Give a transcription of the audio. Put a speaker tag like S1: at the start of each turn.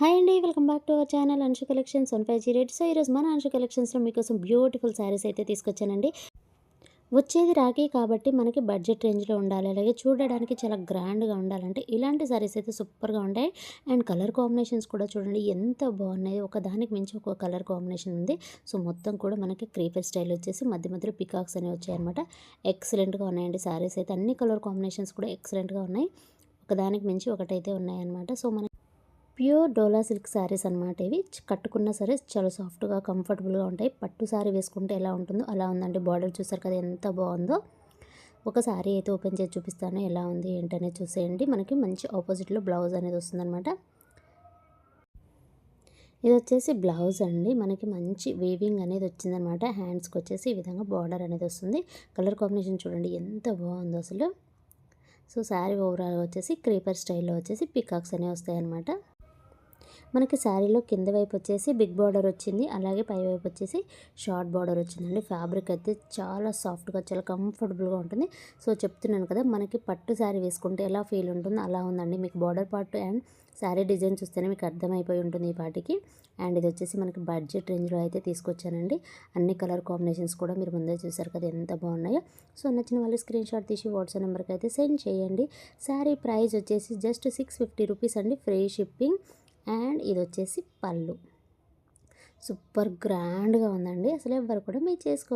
S1: Hi అండి, welcome back to our channel Anshu collections 15 rate. So ఈరోజు మన అంశు కలెక్షన్స్లో మీకోసం బ్యూటిఫుల్ శారీస్ అయితే తీసుకొచ్చానండి. వచ్చేది రాఖీ కాబట్టి మనకి బడ్జెట్ రేంజ్లో ఉండాలి, అలాగే చూడడానికి చాలా గ్రాండ్గా ఉండాలంటే ఇలాంటి శారీస్ అయితే సూపర్గా ఉంటాయి. అండ్ కలర్ కాంబినేషన్స్ కూడా చూడండి ఎంత బాగున్నాయి, ఒకదానికి మించి ఒక కలర్ కాంబినేషన్ ఉంది. సో మొత్తం కూడా మనకి క్రీపర్ స్టైల్ వచ్చేసి మధ్య మధ్యలో పికాక్స్ అనేవి వచ్చాయన్నమాట. ఎక్సలెంట్గా ఉన్నాయండి శారీస్ అయితే, అన్ని కలర్ కాంబినేషన్స్ కూడా ఎక్సలెంట్గా ఉన్నాయి. ఒకదానికి మించి ఒకటైతే ఉన్నాయన్నమాట. సో మనకి ప్యూర్ డోలా సిల్క్ శారీస్ అనమాట ఇవి. కట్టుకున్న సరే చాలా సాఫ్ట్గా కంఫర్టబుల్గా ఉంటాయి. పట్టు శారీ వేసుకుంటే ఎలా ఉంటుందో అలా ఉందండి. బార్డర్ చూసారు కదా ఎంత బాగుందో. ఒక శారీ అయితే ఓపెన్ చేసి చూపిస్తాను ఎలా ఉంది ఏంటనేది చూసేయండి. మనకి మంచి ఆపోజిట్లో బ్లౌజ్ అనేది వస్తుందన్నమాట. ఇది వచ్చేసి బ్లౌజ్ అండి, మనకి మంచి వీవింగ్ అనేది వచ్చిందనమాట. హ్యాండ్స్కి వచ్చేసి ఈ విధంగా బార్డర్ అనేది వస్తుంది. కలర్ కాంబినేషన్ చూడండి ఎంత బాగుందో అసలు. సో శారీ ఓవరాల్ వచ్చేసి క్రీపర్ స్టైల్లో వచ్చేసి పికాక్స్ అనేవి వస్తాయన్నమాట. మనకి శారీలో కింద వైపు వచ్చేసి బిగ్ బార్డర్ వచ్చింది, అలాగే పై వైపు వచ్చేసి షార్ట్ బార్డర్ వచ్చిందండి. ఫ్యాబ్రిక్ అయితే చాలా సాఫ్ట్గా చాలా కంఫర్టబుల్గా ఉంటుంది. సో చెప్తున్నాను కదా, మనకి పట్టు శారీ వేసుకుంటే ఎలా ఫీల్ ఉంటుందో అలా ఉందండి. మీకు border part and sari design చూస్తేనే మీకు అర్థమైపోయి ఉంటుంది ఈ పాటికి. అండ్ ఇది వచ్చేసి మనకి బడ్జెట్ రేంజ్లో అయితే తీసుకొచ్చానండి. అన్ని కలర్ కాంబినేషన్స్ కూడా మీరు ముందే చూసారు కదా ఎంత బాగున్నాయో. సో నచ్చిన వాళ్ళు స్క్రీన్ షాట్ తీసి వాట్సాప్ నెంబర్కి అయితే సెండ్ చేయండి. శారీ ప్రైస్ వచ్చేసి జస్ట్ 650 రూపీస్ అండి, ఫ్రీ షిప్పింగ్. అండ్ ఇది వచ్చేసి పళ్ళు. సూపర్ గ్రాండ్గా ఉందండి, అసలు ఎవ్వరు కూడా మీరు చేసుకో